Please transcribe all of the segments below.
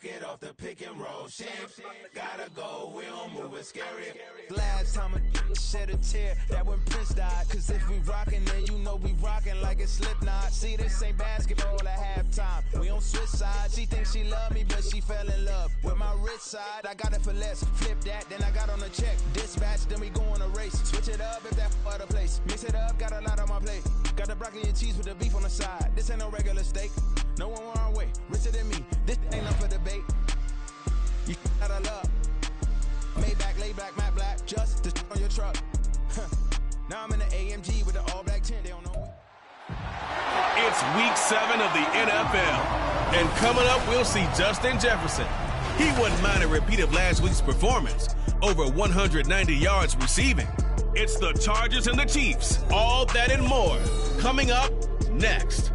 Knock it off the pick and roll. Shit, gotta go, we don't move it scary. Last time a shed a tear, that when Prince died. Cause if we rockin', then you know we rockin' like it's Slipknot. See, this ain't basketball at halftime. We on switch sides. She thinks she love me, but she fell in love with my rich side. I got it for less. Flip that, then I got on a check. Dispatch, then we go on a race. Switch it up if that other place. Mix it up, got a lot on my plate. Got the broccoli and cheese with the beef on the side. This ain't no regular steak. No one wrong way, richer than me. This ain't up for debate. You gotta love. Maybach, lay back, matte black, just to on your truck. Now I'm in the AMG with the all black tint. They don't know me. It's week 7 of the NFL. And coming up, we'll see Justin Jefferson. He wouldn't mind a repeat of last week's performance. Over 190 yards receiving. It's the Chargers and the Chiefs. All that and more. Coming up next.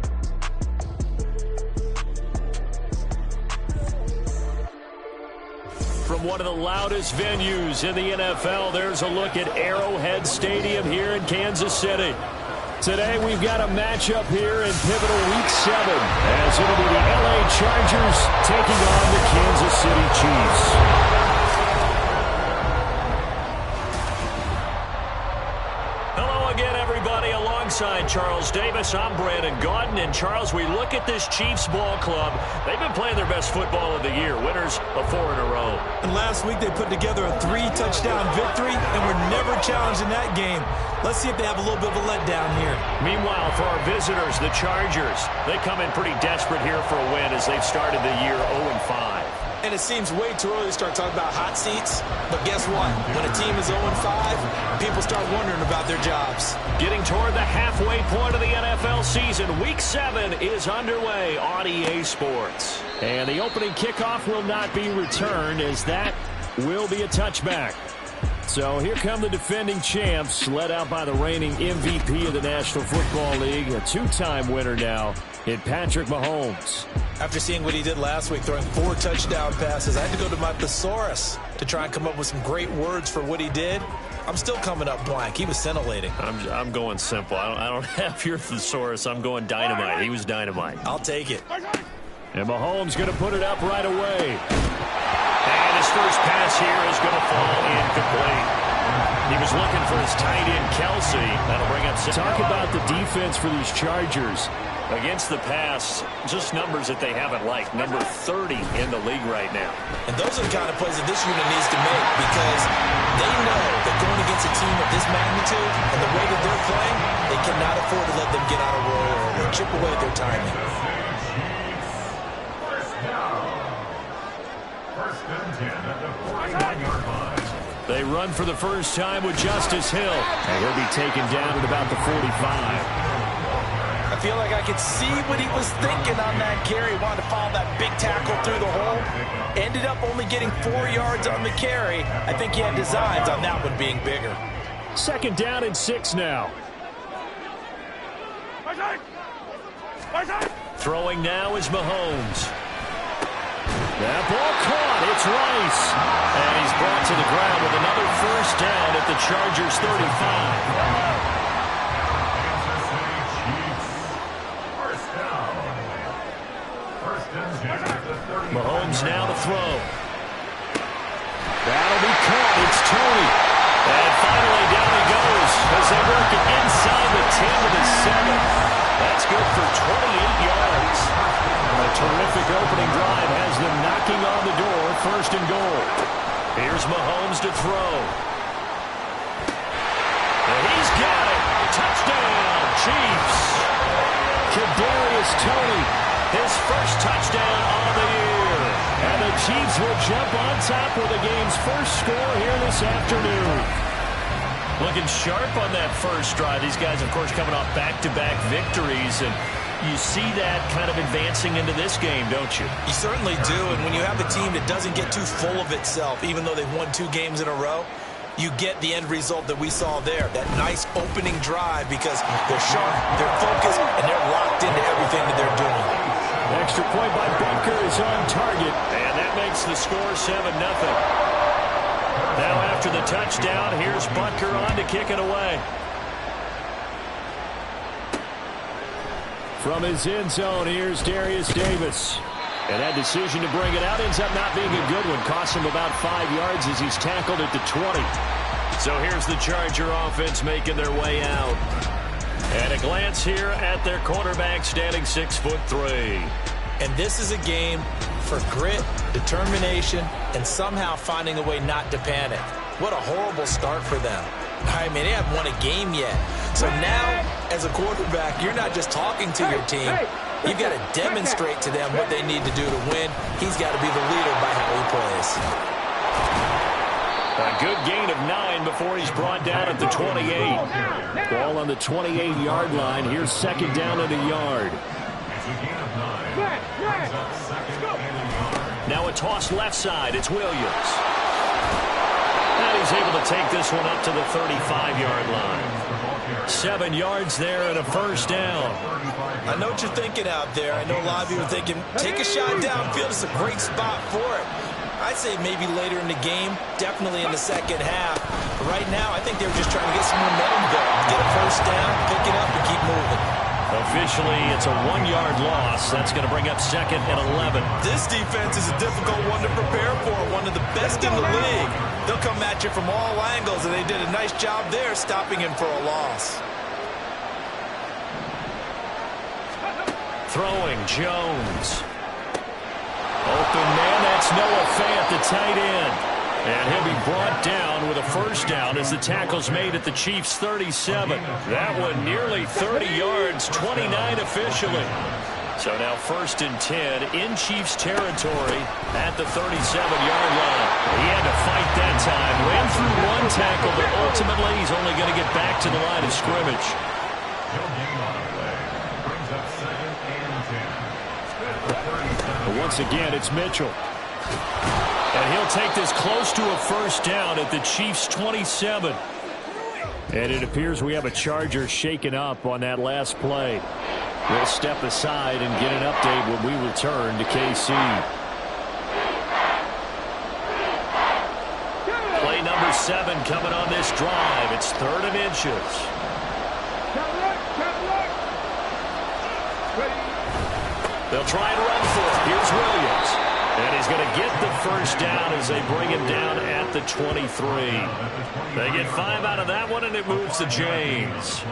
From one of the loudest venues in the NFL, there's a look at Arrowhead Stadium here in Kansas City. Today we've got a matchup here in pivotal week 7, as it'll be the LA Chargers taking on the Kansas City Chiefs. Alongside Charles Davis, I'm Brandon Gaudin. And Charles, we look at this Chiefs ball club. They've been playing their best football of the year, winners of 4 in a row. And last week they put together a 3-touchdown victory and were never challenged in that game. Let's see if they have a little bit of a letdown here. Meanwhile, for our visitors, the Chargers, they come in pretty desperate here for a win as they've started the year 0-5. And it seems way too early to start talking about hot seats. But guess what? When a team is 0-5, people start wondering about their jobs. Getting toward the halfway point of the NFL season, Week 7 is underway on EA Sports. And the opening kickoff will not be returned, as that will be a touchback. So here come the defending champs, led out by the reigning MVP of the National Football League, a 2-time winner now in Patrick Mahomes. After seeing what he did last week, throwing 4 touchdown passes, I had to go to my thesaurus to try and come up with some great words for what he did. I'm still coming up blank. He was scintillating. I'm going simple. I don't have your thesaurus. I'm going dynamite. He was dynamite. I'll take it. And Mahomes going to put it up right away. And his first pass here is going to fall incomplete. He was looking for his tight end, Kelsey. That'll bring up... Talk about the defense for these Chargers. Against the pass, just numbers that they haven't liked. Number 30 in the league right now. And those are the kind of plays that this unit needs to make, because they know that going against a team of this magnitude and the way that they're playing, they cannot afford to let them get out of roll or chip away at their timing. First and 10 at the 41-yard line. They run for the first time with Justice Hill. And he'll be taken down at about the 45. I feel like I could see what he was thinking on that carry. Wanted to follow that big tackle through the hole. Ended up only getting 4 yards on the carry. I think he had designs on that one being bigger. Second down and 6 now. Throwing now is Mahomes. That ball caught. It's Rice. And he's brought to the ground with another first down at the Chargers 35. Mahomes now to throw. That'll be caught. It's Tony. And finally down he goes as they work it inside the 10 to the 7. That's good for 28 yards. A terrific opening drive has them knocking on the door, first and goal. Here's Mahomes to throw. And he's got it. Touchdown, Chiefs. Kadarius Toney, his first touchdown on the year. And the Chiefs will jump on top with the game's first score here this afternoon. Looking sharp on that first drive. These guys, of course, coming off back-to-back victories, and you see that kind of advancing into this game, don't you? You certainly do, and when you have a team that doesn't get too full of itself, even though they've won 2 games in a row, you get the end result that we saw there, that nice opening drive, because they're sharp, they're focused, and they're locked into everything that they're doing. Extra point by Baker is on target, and that makes the score 7-0. Now after the touchdown, here's Butker on to kick it away. From his end zone, here's Darius Davis. And that decision to bring it out ends up not being a good one. Costs him about 5 yards as he's tackled at the 20. So here's the Charger offense making their way out. And a glance here at their quarterback standing 6'3". And this is a game for grit, determination, and somehow finding a way not to panic. What a horrible start for them. I mean, they haven't won a game yet. So now, as a quarterback, you're not just talking to your team. You've got to demonstrate to them what they need to do to win. He's got to be the leader by how he plays. A good gain of 9 before he's brought down at the 28. Ball on the 28-yard line. Here's second down and a yard. Now a toss left side. It's Williams. And he's able to take this one up to the 35-yard line. 7 yards there and a first down. I know what you're thinking out there. I know a lot of you are thinking, take a shot downfield. It's a great spot for it. I'd say maybe later in the game, definitely in the second half. But right now, I think they were just trying to get some momentum going. Get a first down, pick it up, and keep moving. Officially, it's a 1-yard loss. That's going to bring up second and 11. This defense is a difficult one to prepare for, one of the best in the league. They'll come at you from all angles, and they did a nice job there stopping him for a loss. Throwing, Jones. Open man, that's Noah Fant, the tight end. And he'll be brought down with a first down as the tackle's made at the Chiefs' 37. That one nearly 30 yards, 29 officially. So now first and 10 in Chiefs territory at the 37-yard line. He had to fight that time. Ran through one tackle, but ultimately he's only going to get back to the line of scrimmage. But once again, it's Mitchell. And he'll take this close to a first down at the Chiefs' 27. And it appears we have a Charger shaken up on that last play. We'll step aside and get an update when we return to KC. Play number 7 coming on this drive. It's 3rd and inches. They'll try and run for it. Here's Williams. And he's going to get the first down as they bring him down at the 23. They get 5 out of that one, and it moves to James.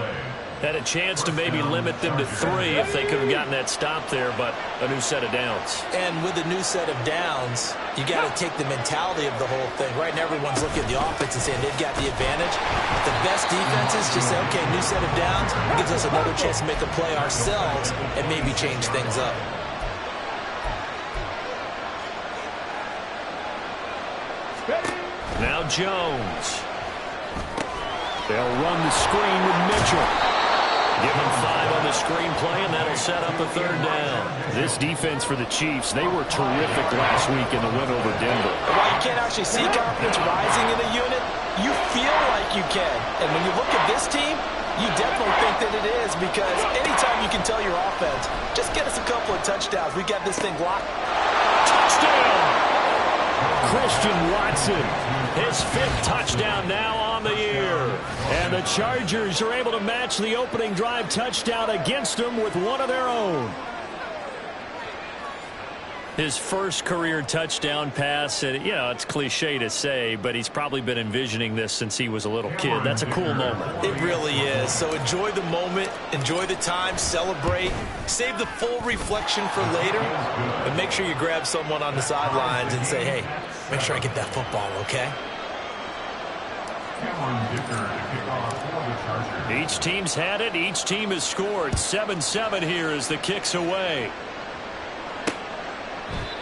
Had a chance to maybe limit them to 3 if they could have gotten that stop there, but a new set of downs. And with a new set of downs, you got to take the mentality of the whole thing. Right now, everyone's looking at the offense and saying they've got the advantage. The best defenses just say, okay, new set of downs gives us another chance to make a play ourselves and maybe change things up. Now Jones. They'll run the screen with Mitchell. Give him 5 on the screen play, and that'll set up a 3rd down. This defense for the Chiefs, they were terrific last week in the win over Denver. While you can't actually see confidence rising in a unit, you feel like you can. And when you look at this team, you definitely think that it is, because anytime you can tell your offense, just get us a couple of touchdowns. We got this thing locked. Touchdown! Christian Watson, his 5th touchdown now on the year. And the Chargers are able to match the opening drive touchdown against them with one of their own. His first career touchdown pass, and you know, it's cliche to say, but he's probably been envisioning this since he was a little kid. That's a cool moment. It really is. So enjoy the moment, enjoy the time, celebrate, save the full reflection for later, and make sure you grab someone on the sidelines and say, hey, make sure I get that football, okay? Each team's had it. Each team has scored. 7-7 here as the kick's away.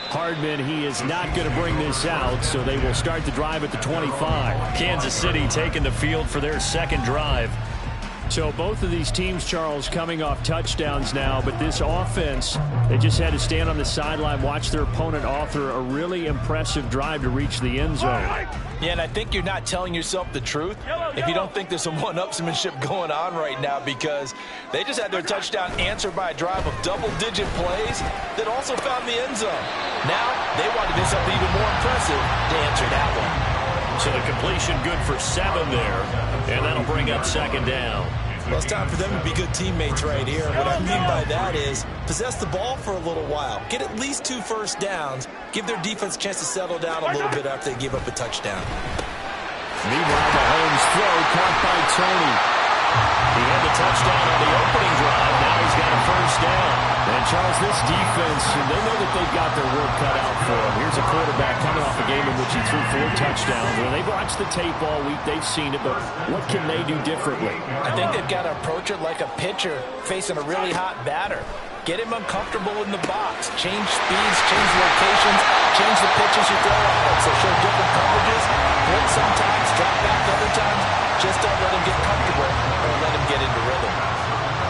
Hardman, he is not going to bring this out, so they will start the drive at the 25. Kansas City taking the field for their second drive. So both of these teams, Charles, coming off touchdowns now, but this offense, they just had to stand on the sideline, watch their opponent author a really impressive drive to reach the end zone. Yeah, and I think you're not telling yourself the truth if you don't think there's some one-upsmanship going on right now, because they just had their touchdown answered by a drive of double-digit plays that also found the end zone. Now they want to do something even more impressive to answer that one. So the completion good for 7 there, and that'll bring up second down. Well, it's time for them to be good teammates right here. What I mean by that is possess the ball for a little while. Get at least 2 first downs. Give their defense a chance to settle down a little bit after they give up a touchdown. Meanwhile, Mahomes' throw caught by Tony. He had the touchdown on the opening drive. Now he's got a first down. And, Charles, this defense, they know that they've got their work cut out for them. Here's a quarterback coming off a game in which he threw 4 touchdowns. When they've watched the tape all week, they've seen it, but what can they do differently? I think they've got to approach it like a pitcher facing a really hot batter. Get him uncomfortable in the box. Change speeds, change locations, change the pitches you throw at him. So show different coverages. Blitz sometimes, drop back other times. Just don't let him get comfortable or let him get into rhythm.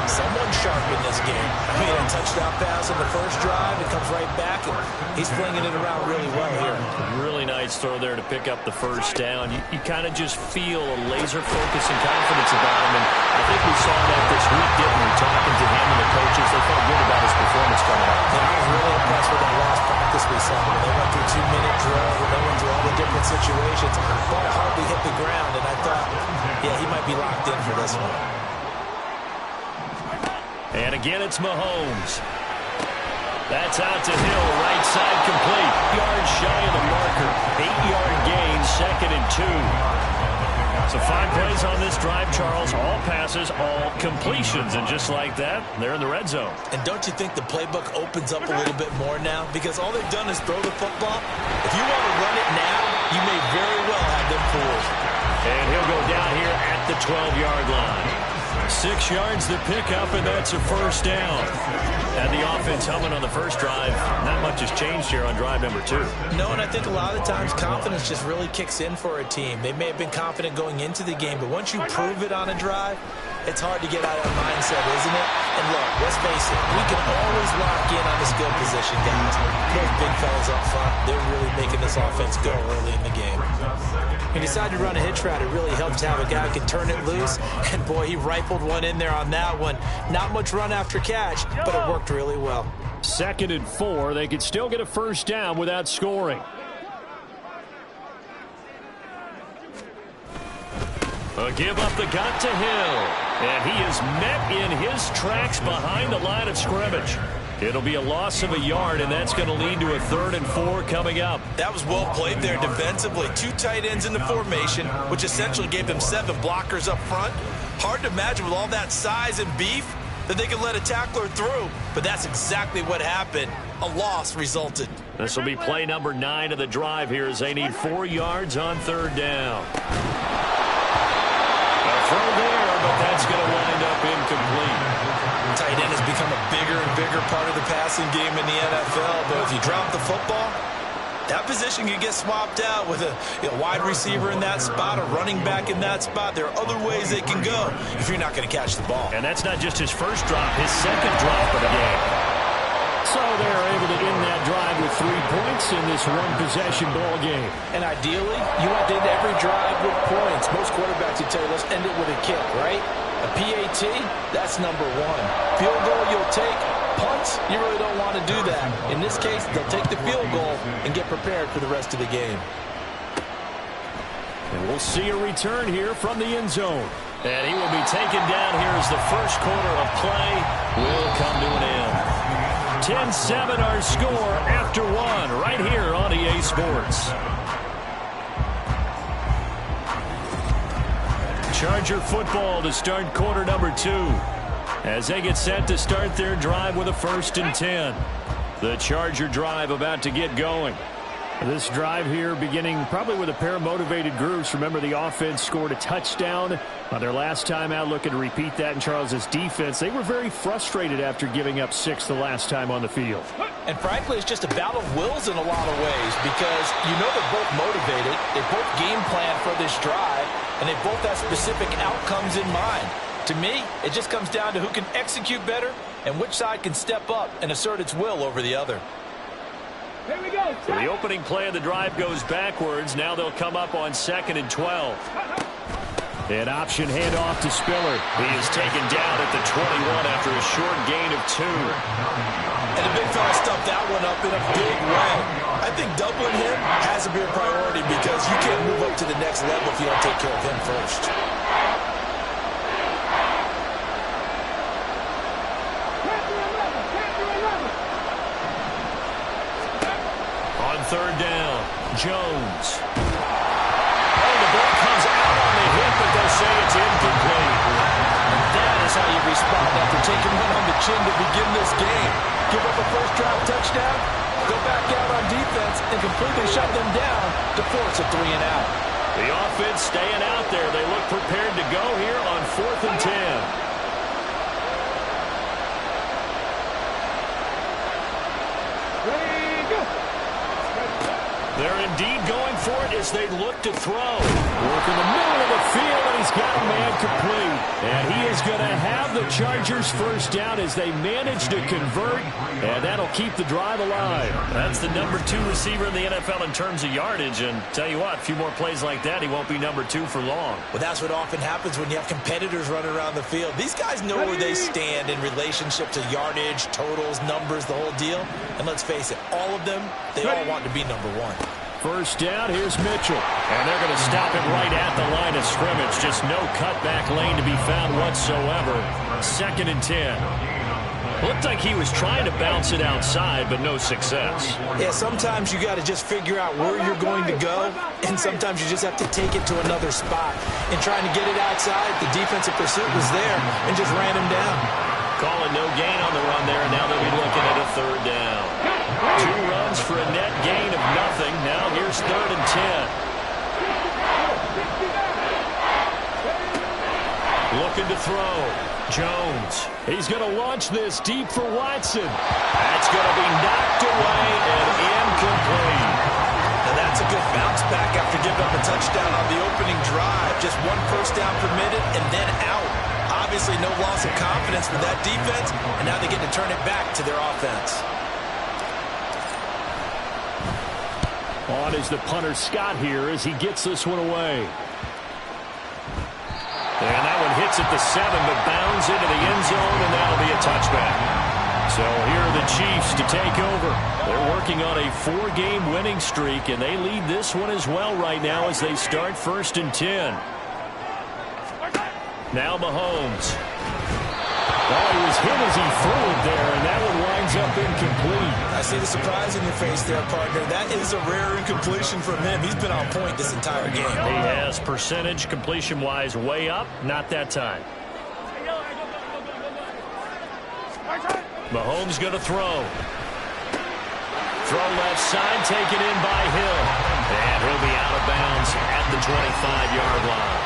Someone sharp in this game. I mean, a touchdown pass on the first drive. It comes right back, and he's flinging it around really well here. Really nice throw there to pick up the first down. You kind of just feel a laser focus and confidence about him, and I think we saw that this week, didn't we? Talking to him and the coaches, they felt good about his performance coming up. And I was really impressed with that last practice we saw. They went through 2-minute drill, and they went through all the different situations. Ball hardly hit the ground, and I thought, yeah, he might be locked in for this one. And again, it's Mahomes. That's out to Hill, right side complete. Yards shy of the marker. 8-yard gain, 2nd and 2. So 5 plays on this drive, Charles. All passes, all completions. And just like that, they're in the red zone. And don't you think the playbook opens up a little bit more now? Because all they've done is throw the football. If you want to run it now, you may very well have them fooled. And he'll go down here at the 12-yard line. 6 yards to pick up, and that's a first down. And the offense humming on the first drive. Not much has changed here on drive number 2. No, and I think a lot of times confidence just really kicks in for a team. They may have been confident going into the game, but once you prove it on a drive, it's hard to get out of that mindset, isn't it? And look, let's face it, we can always lock in on the skill position, guys. Those big fellas up front, they're really making this offense go early in the game. He decided to run a hitch route. It really helps to have a guy who can turn it loose. And, boy, he rifled one in there on that one. Not much run after catch, but it worked really well. 2nd and 4. They could still get a first down without scoring. A give up the gut to Hill. And he is met in his tracks behind the line of scrimmage. It'll be a loss of a yard, and that's going to lead to a 3rd and 4 coming up. That was well played there defensively. 2 tight ends in the formation, which essentially gave them 7 blockers up front. Hard to imagine with all that size and beef that they could let a tackler through, but that's exactly what happened. A loss resulted. This will be play number 9 of the drive here as they need 4 yards on 3rd down. A throw there, but that's going to wind up incomplete. Tight end has become a bigger and bigger part of the passing game in the NFL, but if you drop the football, that position can get swapped out with a wide receiver in that spot, a running back in that spot. There are other ways they can go if you're not going to catch the ball. And that's not just his first drop, his 2nd drop of the game. So they're able to end that drive with 3 points in this one-possession ball game. And ideally, you want to end every drive with points. Most quarterbacks would tell you, let's end it with a kick, right? A PAT, that's number 1. Field goal you'll take. Punts, you really don't want to do that. In this case, they'll take the field goal and get prepared for the rest of the game. And we'll see a return here from the end zone. And he will be taken down here as the first quarter of play will come to an end. 10-7 our score after 1 right here on EA Sports. Charger football to start quarter number 2 as they get set to start their drive with a 1st and 10. The Charger drive about to get going. This drive here beginning probably with a pair of motivated groups. Remember, the offense scored a touchdown on their last time out. Looking to repeat that in Charles's defense. They were very frustrated after giving up 6 the last time on the field. And frankly, it's just a battle of wills in a lot of ways because you know they're both motivated. They both game plan for this drive, and they both have specific outcomes in mind. To me, it just comes down to who can execute better and which side can step up and assert its will over the other. Here we go. So the opening play of the drive goes backwards. Now they'll come up on 2nd and 12. An option handoff to Spiller. He is taken down at the 21 after a short gain of 2. And the big fella stuffed that one up in a big way. I think doubling him has to be a priority because you can't move up to the next level if you don't take care of him first. third down. Jones. Oh, the ball comes out on the hit, but they'll say it's incomplete. That is how you respond after taking one on the chin to begin this game. Give up a first-drive touchdown, go back out on defense, and completely shut them down to force a 3-and-out. The offense staying out there. They look prepared to go here on 4th and 10. They're indeed going for it as they look to throw. Work in the middle of the field, and he's got a man complete. And he is going to have the Chargers first down as they manage to convert, and that'll keep the drive alive. That's the number 2 receiver in the NFL in terms of yardage, and tell you what, a few more plays like that, he won't be number 2 for long. Well, that's what often happens when you have competitors running around the field. These guys know where they stand in relationship to yardage, totals, numbers, the whole deal. And let's face it, all of them, they all want to be number 1. First down, here's Mitchell. And they're going to stop it right at the line of scrimmage. Just no cutback lane to be found whatsoever. 2nd and 10. Looked like he was trying to bounce it outside, but no success. Yeah, sometimes you got to just figure out where you're going to go, and sometimes you just have to take it to another spot. And trying to get it outside, the defensive pursuit was there and just ran him down. Calling no gain on the run there, and now they'll be looking at a 3rd down. 2 runs for a net gain of nothing. Now here's 3rd and 10. Looking to throw. Jones. He's going to launch this deep for Watson. That's going to be knocked away and incomplete. Now that's a good bounce back after giving up a touchdown on the opening drive. Just 1 first down permitted and then out. Obviously no loss of confidence with that defense, and now they get to turn it back to their offense. On is the punter Scott here as he gets this one away. And that one hits at the 7, but bounds into the end zone, and that'll be a touchback. So here are the Chiefs to take over. They're working on a 4-game winning streak, and they lead this one as well right now as they start 1st and 10. Now Mahomes. Oh, he was hit as he threw it there, and that one winds up incomplete. I see the surprise in your face there, partner. That is a rare incompletion from him. He's been on point this entire game. He has percentage completion-wise way up. Not that time. Mahomes going to throw. Throw left side, taken in by Hill. And he'll be out of bounds at the 25-yard line.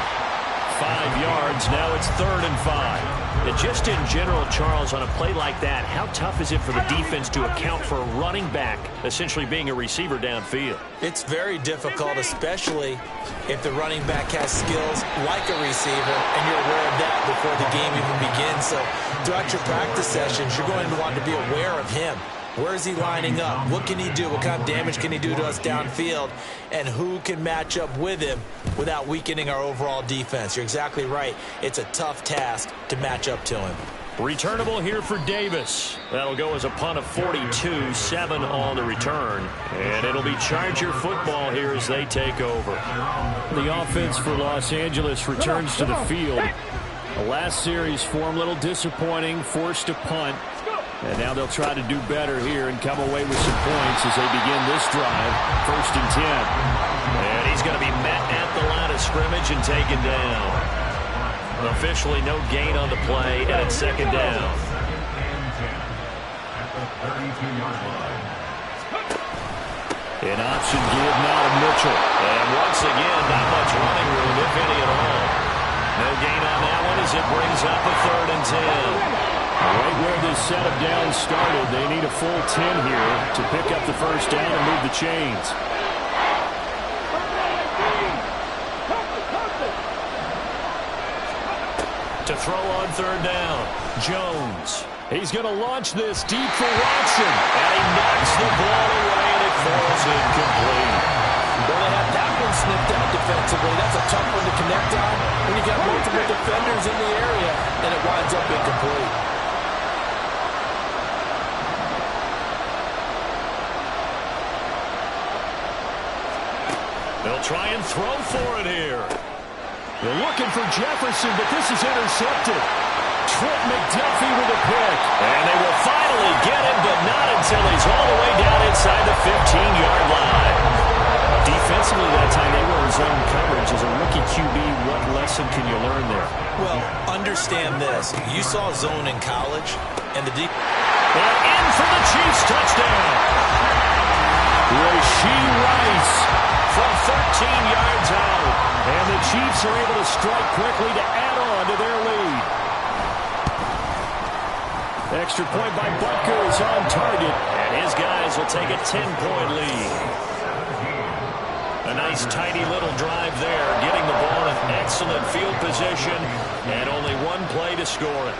5 yards, now it's 3rd and 5. And just in general, Charles, on a play like that, how tough is it for the defense to account for a running back essentially being a receiver downfield? It's very difficult, especially if the running back has skills like a receiver, and you're aware of that before the game even begins. So throughout your practice sessions, you're going to want to be aware of him. Where is he lining up? What can he do? What kind of damage can he do to us downfield? And who can match up with him without weakening our overall defense? You're exactly right. It's a tough task to match up to him. Returnable here for Davis. That'll go as a punt of 42, 7 on the return. And it'll be Charger football here as they take over. The offense for Los Angeles returns to the field. The last series for them, a little disappointing, forced to punt. And now they'll try to do better here and come away with some points as they begin this drive. 1st and 10. And he's going to be met at the line of scrimmage and taken down. Officially no gain on the play, and it's 2nd down. An option give now to Mitchell. And once again, not much running room, if any at all. No gain on that one as it brings up a 3rd and 10. Right where this set of downs started, they need a full 10 here to pick up the first down and move the chains. To throw on 3rd down, Jones. He's going to launch this deep for Watson. And he knocks the ball away, and it falls incomplete. Well, they have that one snipped out defensively. That's a tough one to connect on when you got multiple defenders in the area, and it winds up incomplete. They'll try and throw for it here. They're looking for Jefferson, but this is intercepted. Trent McDuffie with a pick. And they will finally get him, but not until he's all the way down inside the 15-yard line. Defensively that time, they were in zone coverage. As a rookie QB, what lesson can you learn there? Well, understand this. You saw zone in college, and the deep... And in for the Chiefs touchdown. Rashee Rice from 13 yards out. And the Chiefs are able to strike quickly to add on to their lead. Extra point by Butker is on target. And his guys will take a 10-point lead. A nice, tidy little drive there, getting the ball in excellent field position, and only one play to score it.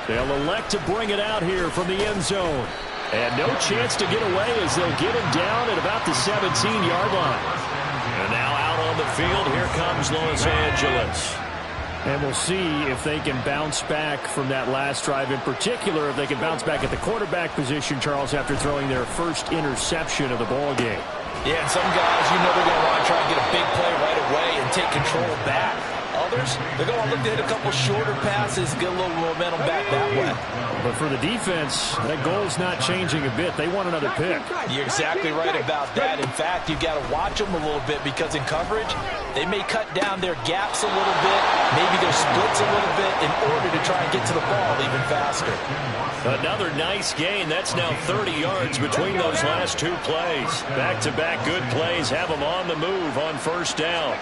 They'll elect to bring it out here from the end zone. And no chance to get away as they'll get him down at about the 17-yard line. And now out on the field, here comes Los Angeles. And we'll see if they can bounce back from that last drive. In particular, if they can bounce back at the quarterback position, Charles, after throwing their first interception of the ball game. Yeah, and some guys, you know they're going to want to try and get a big play right away and take control back. Others, they're going to look to hit a couple shorter passes, get a little momentum back that way. But for the defense, that goal's not changing a bit. They want another pick. You're exactly right about that. In fact, you've got to watch them a little bit because in coverage, they may cut down their gaps a little bit, maybe their splits a little bit in order to try and get to the ball even faster. Another nice gain. That's now 30 yards between those last two plays. Back-to-back good plays have them on the move on first down.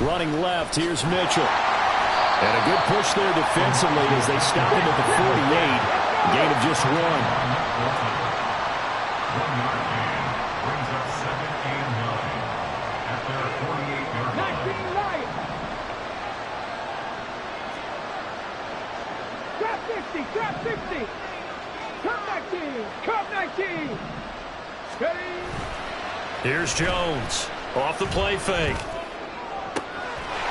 Running left, here's Mitchell. And a good push there defensively as they stop him at the 48. Gain of just one. 1 yard gain brings up 2nd and 9 at their 48-yard line. Drop 50, drop 50. Come 19, come 19. Ready? Here's Jones. Off the play fake.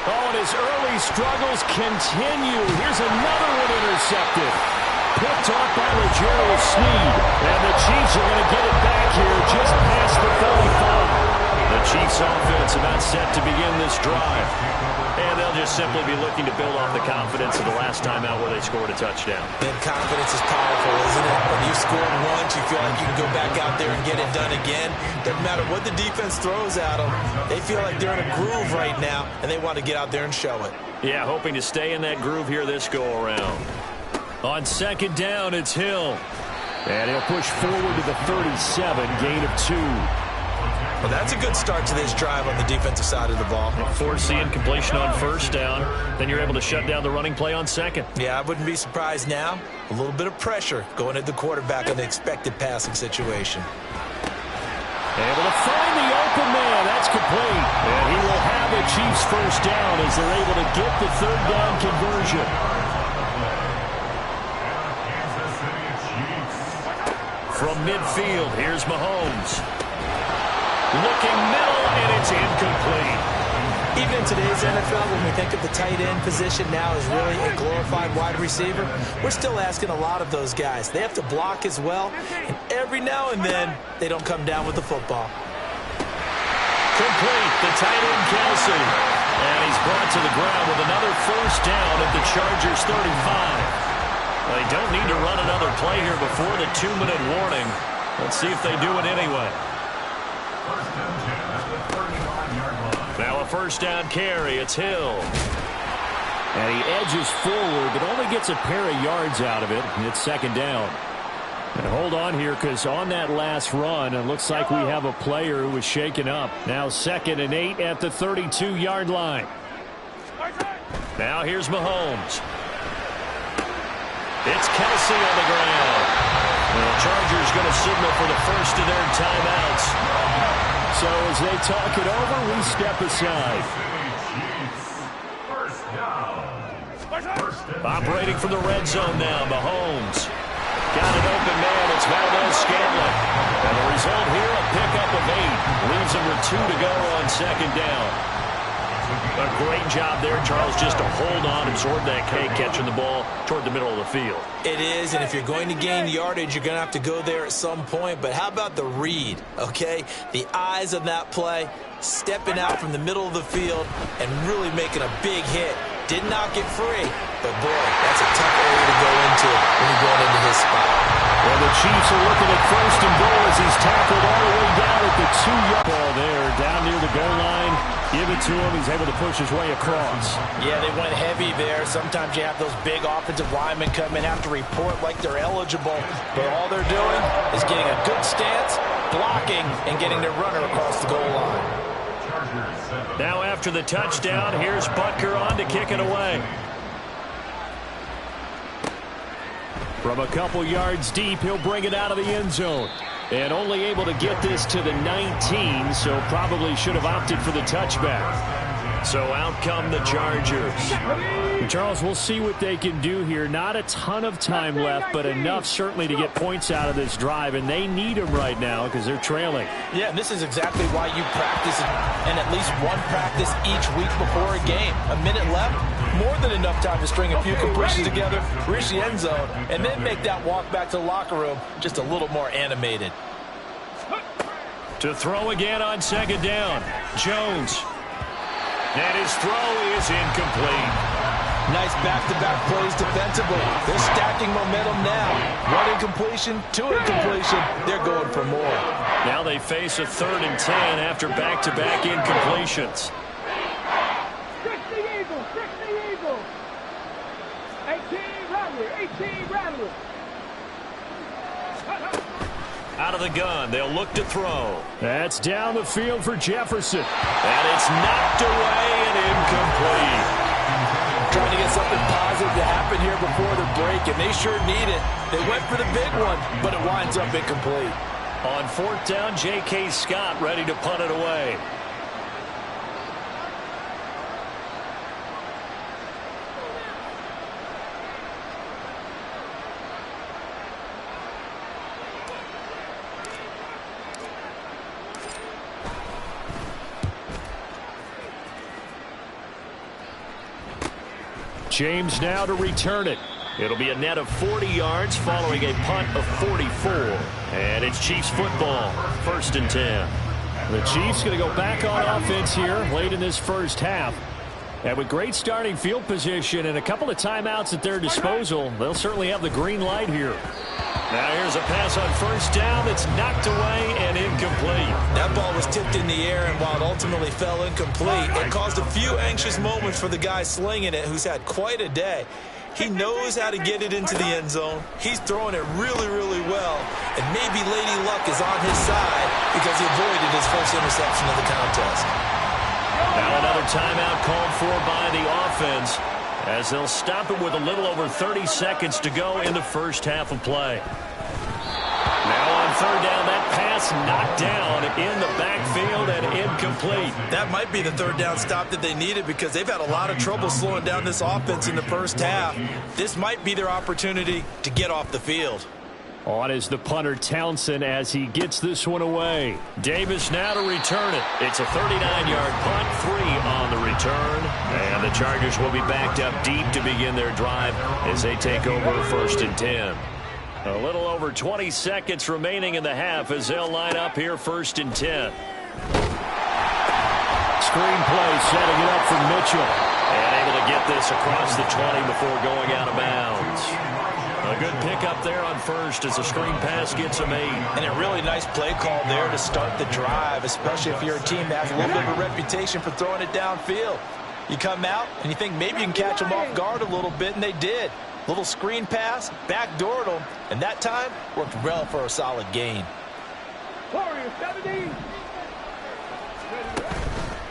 Oh, and his early struggles continue. Here's another one intercepted. Picked off by L'Jarius Sneed. And the Chiefs are going to get it back here just past the 35. The Chiefs offense about set to begin this drive. And they'll just simply be looking to build off the confidence of the last time out where they scored a touchdown. And confidence is powerful, isn't it? When you've scored once, you feel like you can go back out there and get it done again. Doesn't matter what the defense throws at them. They feel like they're in a groove right now, and they want to get out there and show it. Yeah, hoping to stay in that groove here this go-around. On second down, it's Hill. And he'll push forward to the 37, gain of 2. Well, that's a good start to this drive on the defensive side of the ball. Force the incompletion on first down. Then you're able to shut down the running play on second. Yeah, I wouldn't be surprised now. A little bit of pressure going at the quarterback on the expected passing situation. Able to find the open man. That's complete. And he will have a Chiefs first down as they're able to get the third down conversion. From midfield, here's Mahomes. Looking middle, and it's incomplete. Even in today's NFL, when we think of the tight end position now as really a glorified wide receiver, we're still asking a lot of those guys. They have to block as well, and every now and then, they don't come down with the football. Complete, the tight end, KC. And he's brought to the ground with another first down at the Chargers' 35. They don't need to run another play here before the 2-minute warning. Let's see if they do it anyway. Now a first down carry. It's Hill. And he edges forward, but only gets a pair of yards out of it. And it's second down. And hold on here, because on that last run, it looks like we have a player who was shaken up. Now 2nd and 8 at the 32-yard line. Now here's Mahomes. It's KC on the ground. And the Chargers going to signal for the first of their timeouts. So as they talk it over, we step aside. Operating from the red zone now, Mahomes. Got an open man, it's Valdez-Scantling. And the result here, a pickup of 8. Leaves him with 2 to go on second down. A great job there, Charles, just to hold on, absorb that kick, catching the ball toward the middle of the field. It is, and if you're going to gain yardage, you're going to have to go there at some point. But how about the read, okay? The eyes of that play, stepping out from the middle of the field and really making a big hit. Did not get free, but boy, that's a tough area to go into when you're going into his spot. Well, the Chiefs are looking at 1st and goal as he's tackled all the way down at the 2-yard ball there, down near the goal line. Give it to him. He's able to push his way across. Yeah, they went heavy there. Sometimes you have those big offensive linemen come in, have to report like they're eligible, but all they're doing is getting a good stance, blocking, and getting their runner across the goal line. Now after the touchdown, here's Butker on to kick it away. From a couple yards deep, he'll bring it out of the end zone. And only able to get this to the 19, so probably should have opted for the touchback. So out come the Chargers. Charles, we'll see what they can do here. Not a ton of time left, but enough certainly to get points out of this drive, and they need them right now because they're trailing. Yeah, and this is exactly why you practice and at least one practice each week before a game. A minute left, more than enough time to string a few completions together, reach the end zone, and then make that walk back to the locker room just a little more animated. To throw again on 2nd down, Jones. And his throw is incomplete. Nice back-to-back plays defensively. They're stacking momentum now. 1 incompletion, 2 incompletion. They're going for more. Now they face a 3rd and 10 after back-to-back incompletions. Trick the Eagle, trick the Eagle. 18 Rattler. Out of the gun, they'll look to throw. That's down the field for Jefferson. And it's knocked away and incomplete. Trying to get something positive to happen here before the break, and they sure need it. They went for the big one, but it winds up incomplete. On 4th down, J.K. Scott ready to punt it away. James now to return it. It'll be a net of 40 yards following a punt of 44. And it's Chiefs football, 1st and 10. The Chiefs going to go back on offense here late in this first half. And with great starting field position and a couple of timeouts at their disposal, they'll certainly have the green light here. Now here's a pass on 1st down that's knocked away and incomplete. That ball was tipped in the air, and while it ultimately fell incomplete, it caused a few anxious moments for the guy slinging it, who's had quite a day. He knows how to get it into the end zone. He's throwing it really, really well, and maybe Lady Luck is on his side because he avoided his first interception of the contest. Now another timeout called for by the offense, as they'll stop it with a little over 30 seconds to go in the first half of play. Now on 3rd down, that pass knocked down in the backfield and incomplete. That might be the 3rd down stop that they needed because they've had a lot of trouble slowing down this offense in the first half. This might be their opportunity to get off the field. On is the punter Townsend as he gets this one away. Davis now to return it. It's a 39-yard punt, 3 on the return. And the Chargers will be backed up deep to begin their drive as they take over 1st and 10. A little over 20 seconds remaining in the half as they'll line up here 1st and 10. Screen play setting it up for Mitchell. And able to get this across the 20 before going out of bounds. A good pickup there on 1st as the screen pass gets him 8. And a really nice play call there to start the drive, especially if you're a team that has a little bit of a reputation for throwing it downfield. You come out and you think maybe you can catch them off guard a little bit, and they did. Little screen pass, backdoored them, and that time worked well for a solid gain. Warriors 17.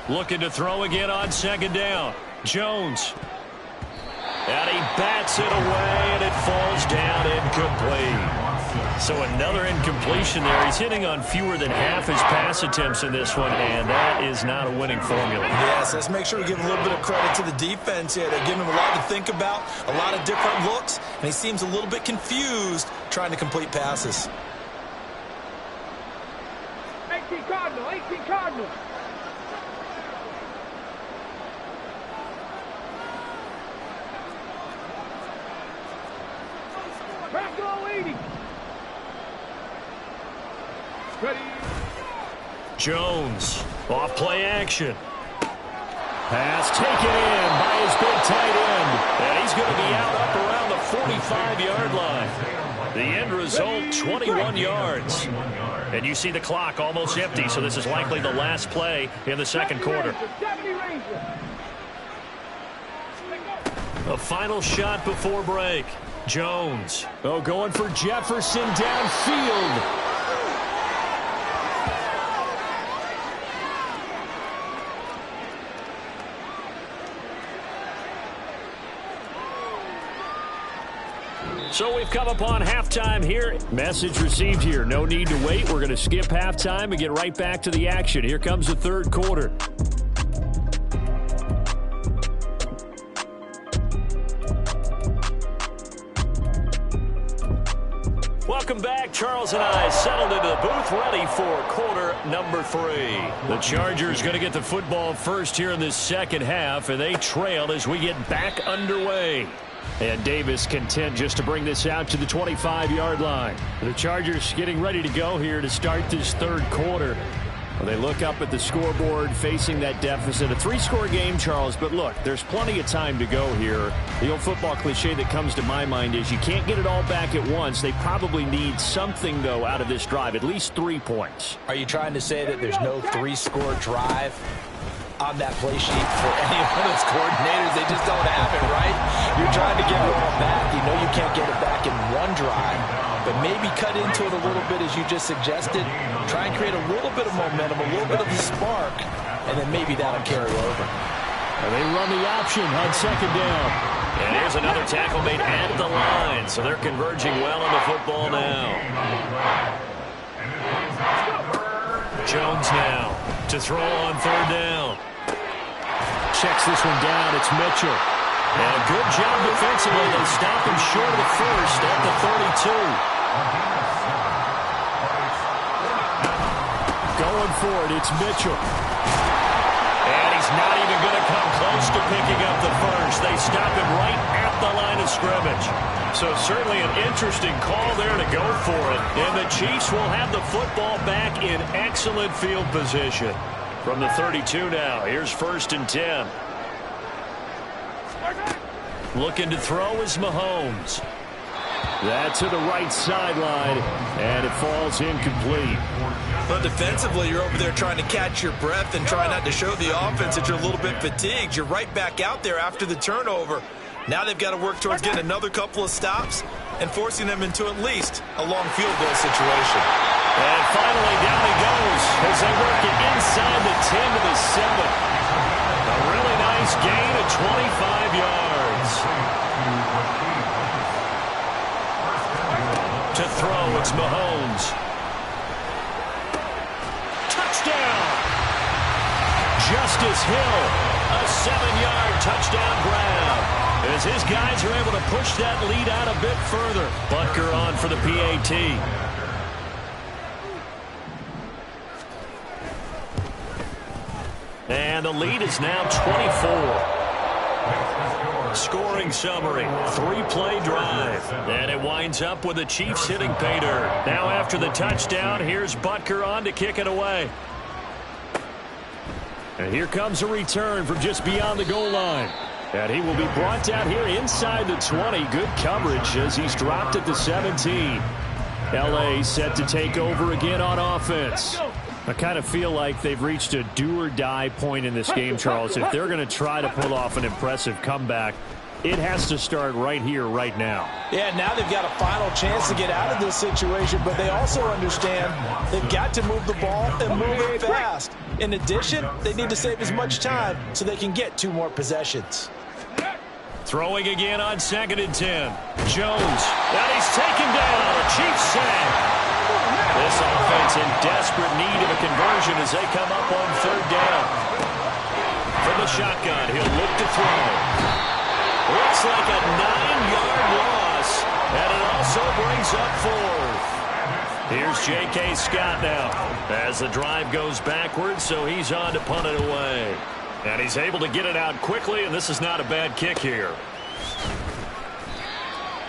Looking to throw again on 2nd down. Jones. And he bats it away, and it falls down incomplete. So another incompletion there. He's hitting on fewer than half his pass attempts in this one, and that is not a winning formula. Yes, let's make sure we give a little bit of credit to the defense here. They're giving him a lot to think about, a lot of different looks, and he seems a little bit confused trying to complete passes. 18 Cardinal. leading. Ready. Jones, off play action. Pass taken in by his big tight end. And he's going to be out up around the 45-yard line. The end result, 21 yards. And you see the clock almost empty, so this is likely the last play in the second quarter. A final shot before break. Jones, going for Jefferson downfield. So we've come upon halftime here. Message received here. No need to wait. We're going to skip halftime and get right back to the action. Here comes the third quarter. Welcome back. Charles and I settled into the booth ready for quarter number 3. The Chargers going to get the football first here in this second half, and they trail as we get back underway. And Davis content just to bring this out to the 25-yard line. The Chargers getting ready to go here to start this third quarter. Well, they look up at the scoreboard facing that deficit. A 3-score game, Charles, but look, there's plenty of time to go here. The old football cliche that comes to my mind is you can't get it all back at once. They probably need something, though, out of this drive, at least 3 points. Are you trying to say that there's no 3-score drive on that play sheet for any of those coordinators? They just don't have it, right? You're trying to get it all back. You know you can't get it back in one drive, but maybe cut into it a little bit as you just suggested. Try and create a little bit of momentum, a little bit of a spark, and then maybe that'll carry over. And they run the option on second down. And here's another tackle made at the line, so they're converging well on the football now. Jones now to throw on third down. Checks this one down. It's Mitchell. And a good job defensively. They stop him short of the first at the 32. Going for it. It's Mitchell. And he's not even going to come close to picking up the first. They stop him right at the line of scrimmage. So certainly an interesting call there to go for it. And the Chiefs will have the football back in excellent field position. From the 32 now, here's 1st and 10. Looking to throw is Mahomes. That to the right sideline, and it falls incomplete. But defensively, you're over there trying to catch your breath and try not to show the offense that you're a little bit fatigued. You're right back out there after the turnover. Now they've got to work towards getting another couple of stops and forcing them into at least a long field goal situation. And finally, down he goes as they work it inside the 10 to the 7. A really nice gain of 25 yards. To throw, it's Mahomes. Touchdown! Justice Hill, a 7-yard touchdown grab. As his guys are able to push that lead out a bit further. Butker on for the PAT. And the lead is now 24. Scoring summary, 3-play drive. And it winds up with the Chiefs hitting pay dirt. Now after the touchdown, here's Butker on to kick it away. And here comes a return from just beyond the goal line. And he will be brought down here inside the 20. Good coverage as he's dropped at the 17. L.A. set to take over again on offense. I kind of feel like they've reached a do-or-die point in this game, Charles. If they're going to try to pull off an impressive comeback, it has to start right here, right now. Yeah, now they've got a final chance to get out of this situation, but they also understand they've got to move the ball and move it fast. In addition, they need to save as much time so they can get 2 more possessions. Throwing again on 2nd and 10. Jones, and he's taken down. A Chiefs sack. This offense in desperate need of a conversion as they come up on 3rd down. From the shotgun, he'll look to throw. Looks like a 9-yard loss, and it also brings up 4th. Here's J.K. Scott now as the drive goes backwards, so he's on to punt it away. And he's able to get it out quickly, and this is not a bad kick here.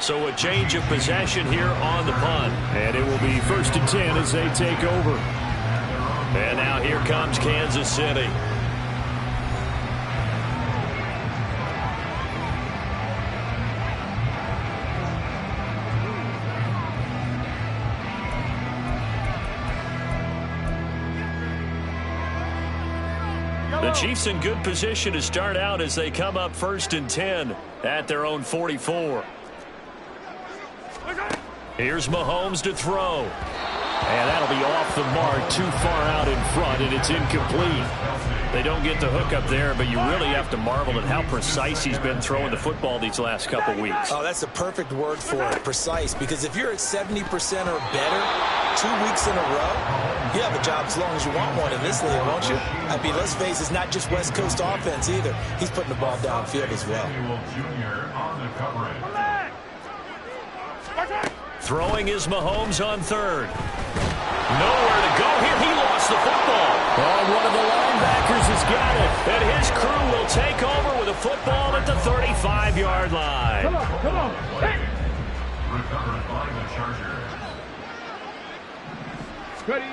So a change of possession here on the punt. And it will be 1st and 10 as they take over. And now here comes Kansas City. The Chiefs in good position to start out as they come up 1st and 10 at their own 44. Here's Mahomes to throw. And that'll be off the mark, too far out in front, and it's incomplete. They don't get the hook up there, but you really have to marvel at how precise he's been throwing the football these last couple weeks. Oh, that's the perfect word for it, precise, because if you're at 70% or better 2 weeks in a row, you have a job as long as you want one in this league, won't you? I mean, let's face it, it's not just West Coast offense either. He's putting the ball downfield as well. Throwing is Mahomes on 3rd. Nowhere to go here. He lost the football. Oh, one of the linebackers has got it. And his crew will take over with a football at the 35-yard line. Come on, come on. Hey. Recovered by the Chargers. Ready.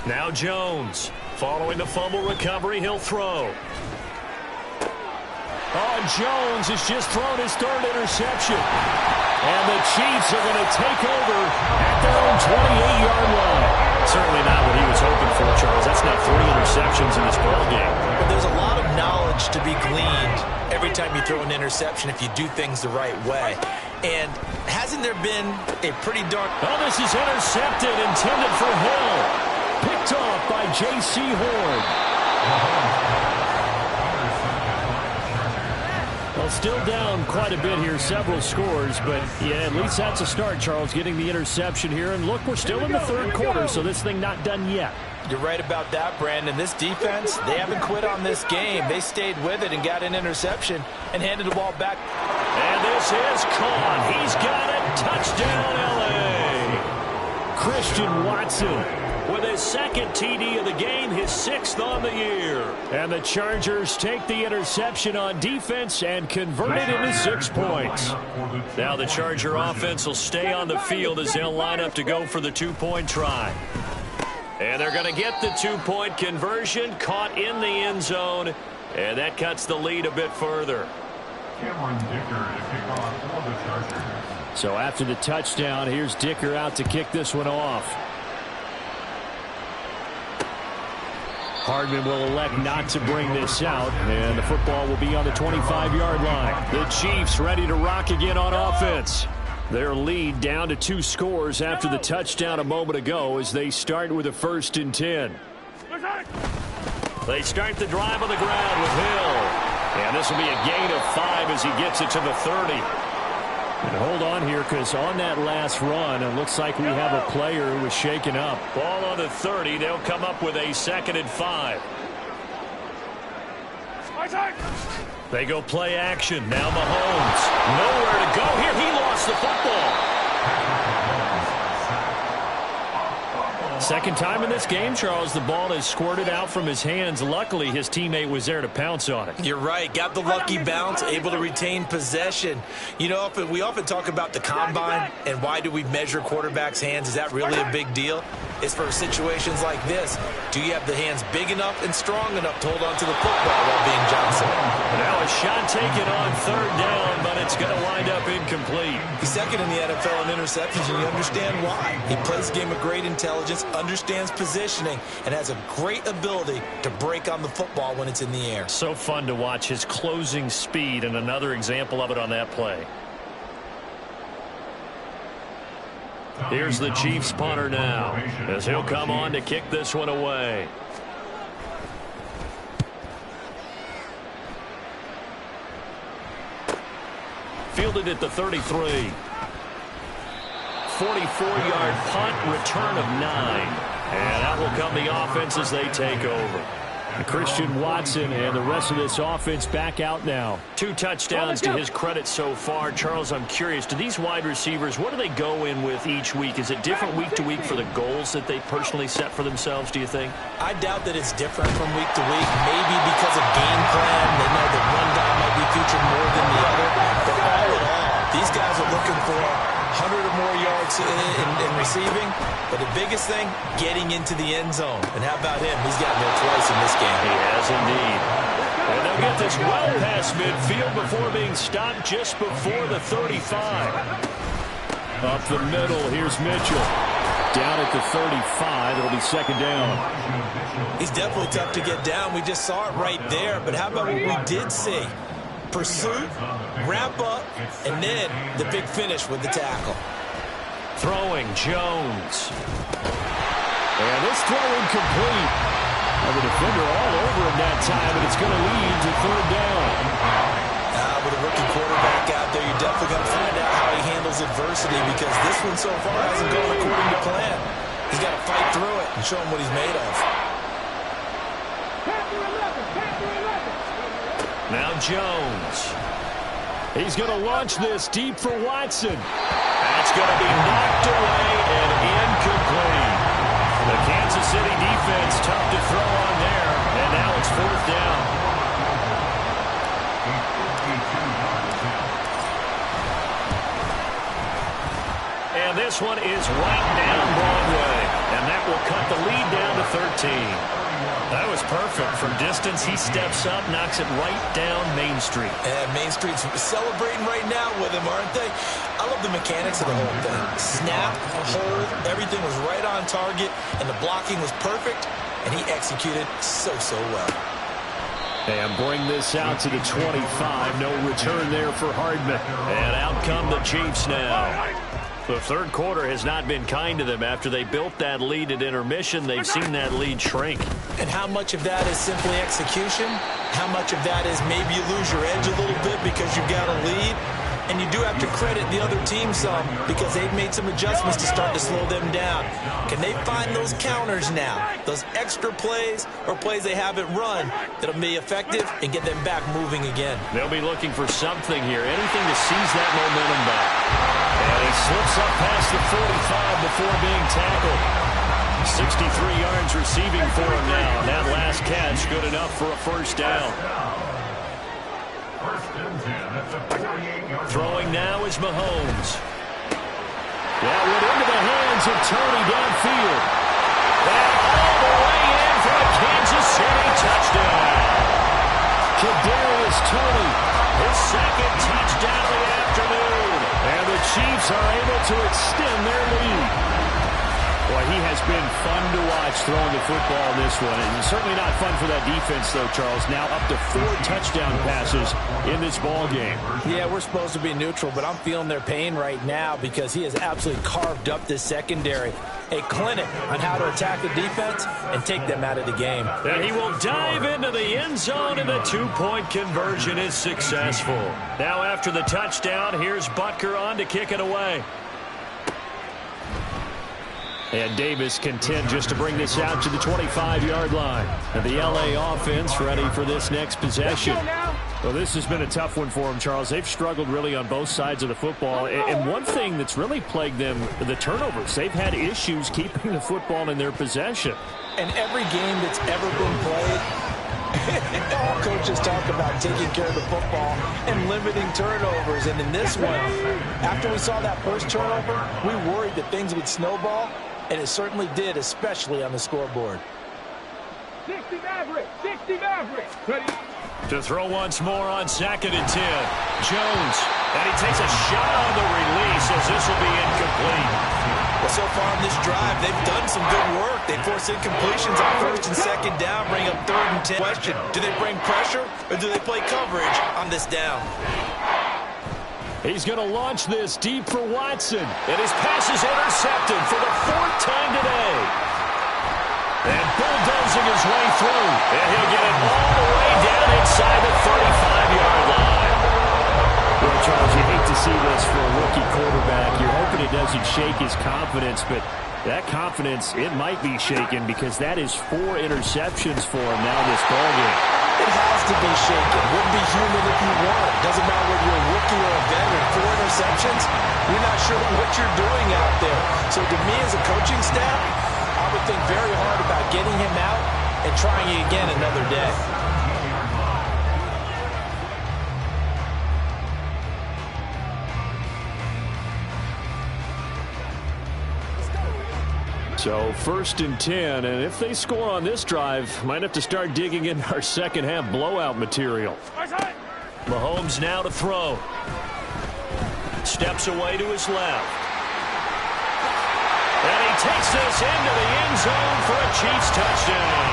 Now Jones. Following the fumble recovery, he'll throw. Oh, Jones has just thrown his 3rd interception. And the Chiefs are going to take over at their own 28-yard line. Certainly not what he was hoping for, Charles. That's not 3 interceptions in this ballgame. But there's a lot of knowledge to be gleaned every time you throw an interception if you do things the right way. And hasn't there been a pretty darn... Oh, this is intercepted, intended for Hill. Picked off by J.C. Horn. Well, still down quite a bit here, several scores, but yeah, at least that's a start, Charles, getting the interception here. And look, we're still in the 3rd quarter, so this thing not done yet. You're right about that, Brandon. This defense, they haven't quit on this game. They stayed with it and got an interception and handed the ball back. And this is caught. He's got it. Touchdown, L.A. Christian Watson with his 2nd TD of the game, his 6th on the year. And the Chargers take the interception on defense and convert it into 6 points. Now the Charger offense will stay on the field as they'll line up to go for the 2-point try. And they're going to get the 2-point conversion, caught in the end zone, and that cuts the lead a bit further. So after the touchdown, here's Dicker out to kick this one off. Hardman will elect not to bring this out, and the football will be on the 25-yard line. The Chiefs ready to rock again on offense. Their lead down to 2 scores after the touchdown a moment ago as they start with a 1st and 10. They start the drive on the ground with Hill. And this will be a gain of 5 as he gets it to the 30. And hold on here, because on that last run, it looks like we have a player who was shaken up. Ball on the 30. They'll come up with a 2nd and 5. They go play action. Now Mahomes. Nowhere to go here. He lost the football. Second time in this game, Charles, the ball is squirted out from his hands. Luckily, his teammate was there to pounce on it. You're right. Got the lucky bounce, able to retain possession. You know, we often talk about the combine and why do we measure quarterbacks' hands. Is that really a big deal? It's for situations like this. Do you have the hands big enough and strong enough to hold on to the football while being Johnson? Now a shot taken on 3rd down, but it's going to wind up incomplete. He's 2nd in the NFL in interceptions, and you understand why. He plays a game of great intelligence, understands positioning, and has a great ability to break on the football when it's in the air. So fun to watch his closing speed, and another example of it on that play. Here's the Chiefs punter now, as he'll come on to kick this one away. Fielded at the 33. 44-yard punt, return of 9. And out will come the offense as they take over. Christian Watson and the rest of this offense back out now. 2 touchdowns to his credit so far. Charles, I'm curious, do these wide receivers, what do they go in with each week? Is it different week to week for the goals that they personally set for themselves, do you think? I doubt that it's different from week to week. Maybe because of game plan. They know that one guy might be featured more than the other. But all in all, These guys are looking for 100 or more yards in receiving, but the biggest thing, getting into the end zone. And how about him? He's gotten there twice in this game. He has indeed. And they'll get this well past midfield before being stopped just before the 35. Up the middle, here's Mitchell. Down at the 35, it'll be second down. He's definitely tough to get down. We just saw it right there. But how about what we did see? Pursuit, wrap up, and then the big finish with the tackle. Throwing, Jones. And this throw incomplete. And the defender all over him that time, and it's going to lead to third down. With a rookie quarterback out there, you're definitely going to find out how he handles adversity, because this one so far hasn't gone according to plan. He's got to fight through it and show him what he's made of. Now Jones. He's going to launch this deep for Watson. That's going to be knocked away and incomplete. The Kansas City defense tough to throw on there, and now it's fourth down. And this one is right down Broadway. And that will cut the lead down to 13. That was perfect. From distance, he steps up, knocks it right down Main Street. And Main Street's celebrating right now with him, aren't they? I love the mechanics of the whole thing. Snap, hold, everything was right on target, and the blocking was perfect, and he executed so well. And bring this out to the 25. No return there for Hardman. And out come the Chiefs now. The third quarter has not been kind to them. After they built that lead at intermission, they've seen that lead shrink. And how much of that is simply execution? How much of that is maybe you lose your edge a little bit because you've got a lead? And you do have to credit the other team some, because they've made some adjustments to start to slow them down. Can they find those counters now, those extra plays or plays they haven't run that'll be effective and get them back moving again? They'll be looking for something here, anything to seize that momentum back. And he slips up past the 45 before being tackled. 63 yards receiving for him now. That last catch good enough for a first down. Throwing now is Mahomes. That went into the hands of Tony downfield. And all the way in for a Kansas City touchdown. Kadarius Toney, his second touchdown of the afternoon. And the Chiefs are able to extend their lead. Boy, he has been fun to watch throwing the football in this one. And certainly not fun for that defense, though, Charles. Now up to 4 touchdown passes in this ball game. Yeah, we're supposed to be neutral, but I'm feeling their pain right now because he has absolutely carved up this secondary. A clinic on how to attack the defense and take them out of the game. And he will dive into the end zone, and the 2-point conversion is successful. Now after the touchdown, here's Butker on to kick it away. And Davis content just to bring this out to the 25-yard line. And the L.A. offense ready for this next possession. Well, this has been a tough one for them, Charles. They've struggled really on both sides of the football. And one thing that's really plagued them, the turnovers. They've had issues keeping the football in their possession. And every game that's ever been played, all coaches talk about taking care of the football and limiting turnovers. And in this one, after we saw that first turnover, we worried that things would snowball. And it certainly did, especially on the scoreboard. 60 Maverick! 60 Maverick! Ready? To throw once more on 2nd and 10. Jones. And he takes a shot on the release as this will be incomplete. Well, so far in this drive, they've done some good work. They force incompletions on 1st and 2nd down, bring up 3rd and 10. Question, do they bring pressure or do they play coverage on this down? He's going to launch this deep for Watson. And his pass is intercepted for the 4th time today. And bulldozing his way through. And he'll get it all the way down inside the 35-yard line. Well, Charles, you hate to see this for a rookie quarterback. You're hoping it doesn't shake his confidence, but that confidence, it might be shaken because that is 4 interceptions for him now this ballgame. It has to be shaken. Wouldn't be human if you weren't. Doesn't matter whether you're a rookie or a veteran. 4 interceptions, you're not sure what you're doing out there. So to me as a coaching staff, I would think very hard about getting him out and trying it again another day. So 1st and 10, and if they score on this drive, might have to start digging in our second half blowout material. Mahomes now to throw. Steps away to his left. And he takes this into the end zone for a Chiefs touchdown.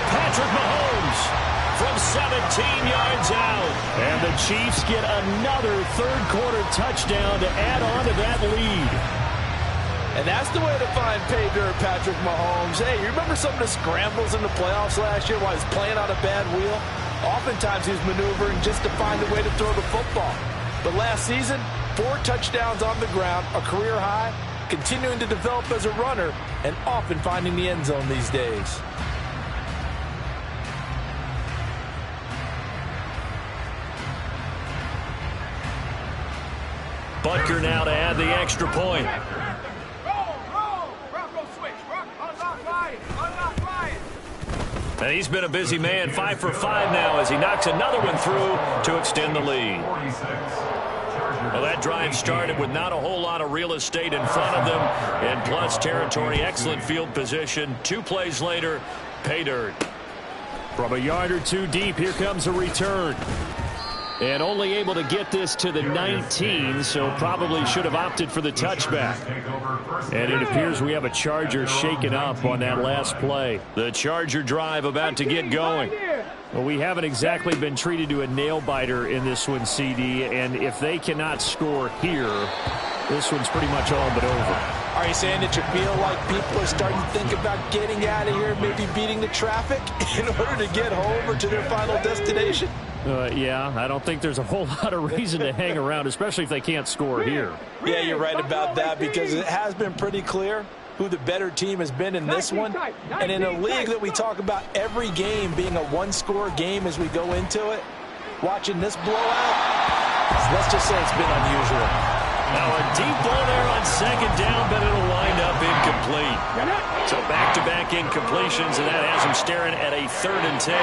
Patrick Mahomes from 17 yards out. And the Chiefs get another third-quarter touchdown to add on to that lead. And that's the way to find pay dirt, Patrick Mahomes. Hey, you remember some of the scrambles in the playoffs last year while he was playing on a bad wheel? Oftentimes he was maneuvering just to find a way to throw the football. But last season, 4 touchdowns on the ground, a career high, continuing to develop as a runner, and often finding the end zone these days. Butker now to add the extra point. And he's been a busy man, 5 for 5 now as he knocks another one through to extend the lead. Well, that drive started with not a whole lot of real estate in front of them in plus territory. Excellent field position. 2 plays later, pay dirt. From a yard or 2 deep, here comes a return. And only able to get this to the 19, so probably should have opted for the touchback. And it appears we have a Charger shaken up on that last play. The Charger drive about to get going. Well, we haven't exactly been treated to a nail-biter in this one, CD, and if they cannot score here, this one's pretty much all but over. Are you saying that you feel like people are starting to think about getting out of here, maybe beating the traffic in order to get home or to their final destination? Yeah, I don't think there's a whole lot of reason to hang around, especially if they can't score here. Yeah, you're right about that because it has been pretty clear who the better team has been in this one. And in a league that we talk about every game being a one-score game as we go into it, watching this blowout, let's just say it's been unusual. Now a deep ball there on 2nd down, but it'll wind up incomplete. So back-to-back incompletions, and that has him staring at a 3rd and 10.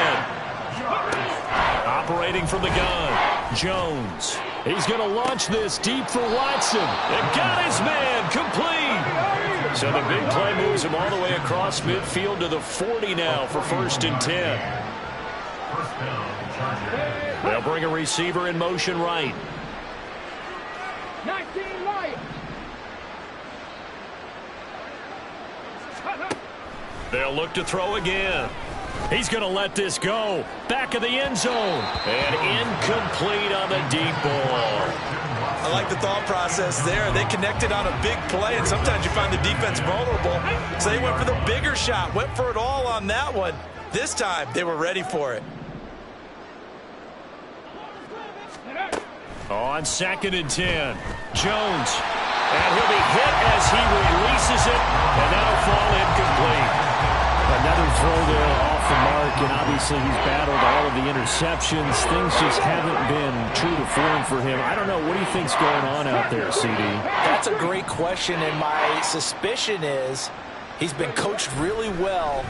Operating from the gun, Jones. He's going to launch this deep for Watson. And got his man complete. So the big play moves him all the way across midfield to the 40 now for 1st and 10. They'll bring a receiver in motion right. 19 Lions. They'll look to throw again. He's going to let this go. Back of the end zone. And incomplete on the deep ball. I like the thought process there. They connected on a big play, and sometimes you find the defense vulnerable. So they went for the bigger shot, went for it all on that one. This time, they were ready for it. On 2nd and 10, Jones. And he'll be hit as he releases it, and that'll fall incomplete. Another throw there off the mark, and obviously he's battled all of the interceptions. Things just haven't been true to form for him. I don't know. What do you think's going on out there, CD? That's a great question, and my suspicion is he's been coached really well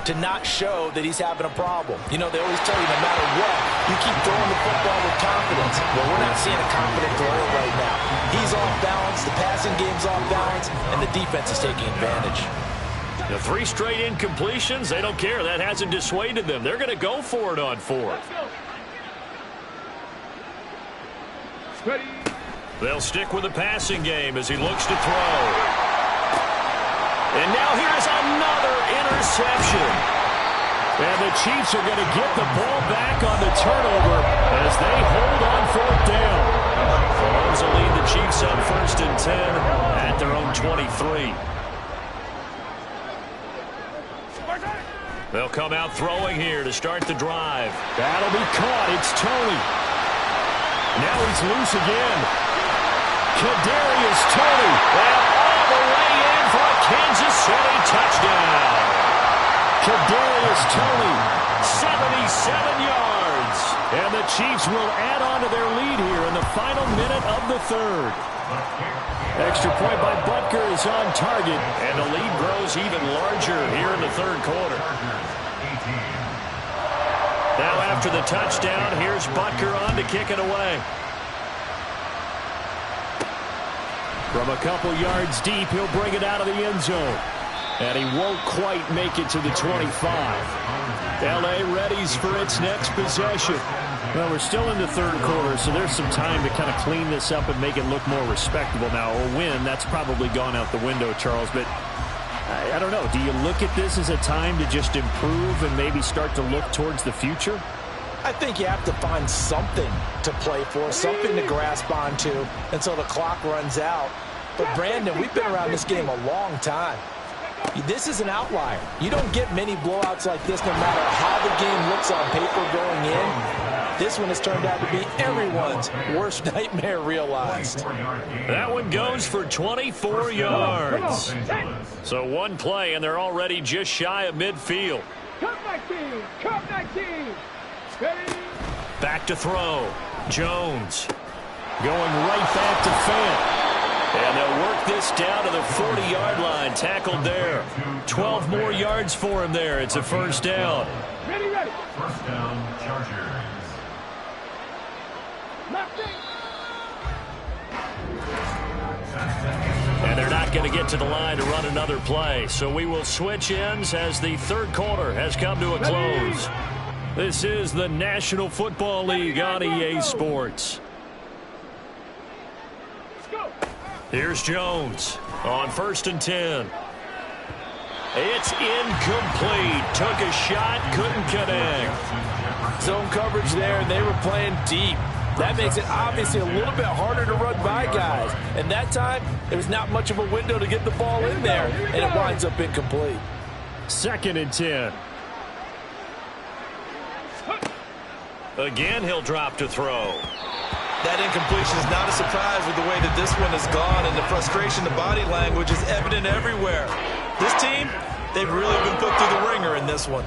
to not show that he's having a problem. You know, they always tell you no matter what, you keep throwing the football with confidence. Well, we're not seeing a confident thrower right now. He's off balance, the passing game's off balance, and the defense is taking advantage. The 3 straight incompletions, they don't care. That hasn't dissuaded them. They're going to go for it on 4th. They'll stick with the passing game as he looks to throw. And now here's another interception. And the Chiefs are going to get the ball back on the turnover as they hold on 4th down. Mahomes will lead the Chiefs up 1st and 10 at their own 23. They'll come out throwing here to start the drive. That'll be caught. It's Toney. Now he's loose again. Kadarius Toney. And all the way in for a Kansas City touchdown. Kadarius Toney, 77 yards. And the Chiefs will add on to their lead here in the final minute of the 3rd. Extra point by Butker is on target, and the lead grows even larger here in the 3rd quarter. Now after the touchdown, here's Butker on to kick it away. From a couple yards deep, he'll bring it out of the end zone. And he won't quite make it to the 25. L.A. readies for its next possession. Well, we're still in the third quarter, so there's some time to kind of clean this up and make it look more respectable now. Or win, that's probably gone out the window, Charles. But I don't know. Do you look at this as a time to just improve and maybe start to look towards the future? I think you have to find something to play for, something to grasp onto until the clock runs out. But, Brandon, we've been around this game a long time. This is an outlier. You don't get many blowouts like this no matter how the game looks on paper going in. This one has turned out to be everyone's worst nightmare realized. That one goes for 24 yards. So one play, and they're already just shy of midfield. Come 19! Come 19! Ready? Back to throw. Jones going right back to Fant. And they'll work this down to the 40-yard line. Tackled there. 12 more yards for him there. It's a first down. Ready, ready. First down, Chargers. And they're not going to get to the line to run another play. So we will switch ends as the third quarter has come to a close. This is the National Football League on EA Sports. Here's Jones on 1st and 10. It's incomplete. Took a shot, couldn't connect. Zone coverage there, and they were playing deep. That makes it obviously a little bit harder to run by guys. And that time, there was not much of a window to get the ball in there, and it winds up incomplete. 2nd and 10. Again, he'll drop to throw. That incompletion is not a surprise with the way that this one has gone, and the frustration, the body language is evident everywhere. This team, they've really been put through the ringer in this one.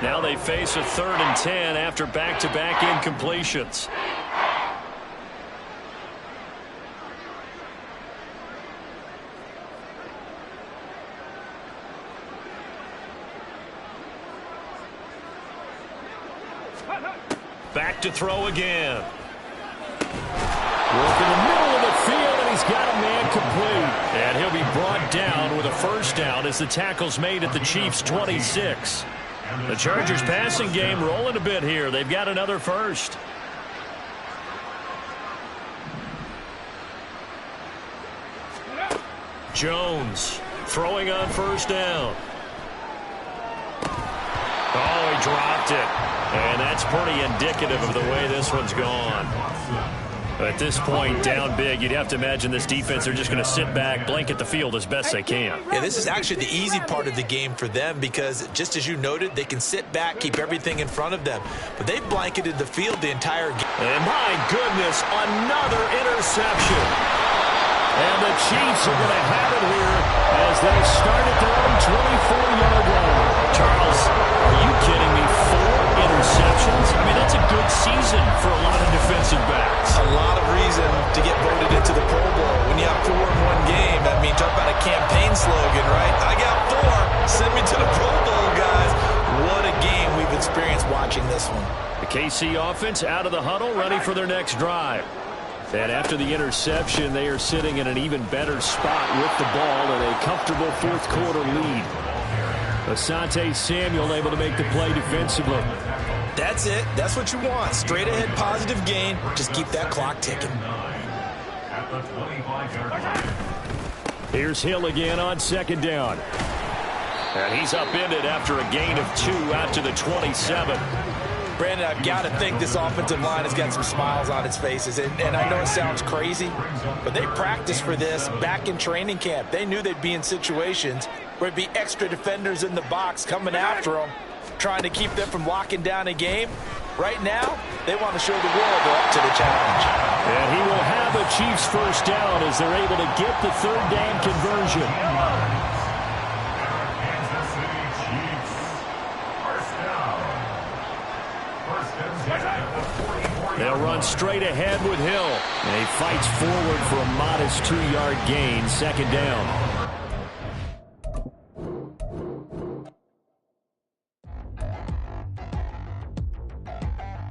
Now they face a 3rd and 10 after back-to-back incompletions. Back to throw again. Work in the middle of the field, and he's got a man complete. And he'll be brought down with a first down as the tackle's made at the Chiefs' 26. The Chargers passing game rolling a bit here. They've got another first. Jones throwing on first down. Oh, he dropped it. And that's pretty indicative of the way this one's gone. At this point, down big, you'd have to imagine this defense are just going to sit back, blanket the field as best they can. Yeah, this is actually the easy part of the game for them because, just as you noted, they can sit back, keep everything in front of them. But they've blanketed the field the entire game. And my goodness, another interception. And the Chiefs are going to have it here as they start at their own 24-yard line. Charles, are you kidding me? 4 interceptions? I mean, that's a good season for a lot of defensive backs. A lot of reason to get voted into the Pro Bowl. When you have 4 in one game, I mean, talk about a campaign slogan, right? I got 4. Send me to the Pro Bowl, guys. What a game we've experienced watching this one. The KC offense out of the huddle, ready for their next drive. And after the interception, they are sitting in an even better spot with the ball in a comfortable fourth quarter lead. Asante Samuel able to make the play defensively. That's it. That's what you want. Straight ahead positive gain. Just keep that clock ticking. Here's Hill again on 2nd down. And he's upended after a gain of 2 out to the 27. Brandon, I've got to think this offensive line has got some smiles on its faces. And I know it sounds crazy, but they practiced for this back in training camp. They knew they'd be in situations where it'd be extra defenders in the box coming after them, trying to keep them from locking down a game. Right now, they want to show the world they're up to the challenge. And he will have a Chiefs first down as they're able to get the 3rd down conversion. They'll run straight ahead with Hill. And he fights forward for a modest 2-yard gain. 2nd down.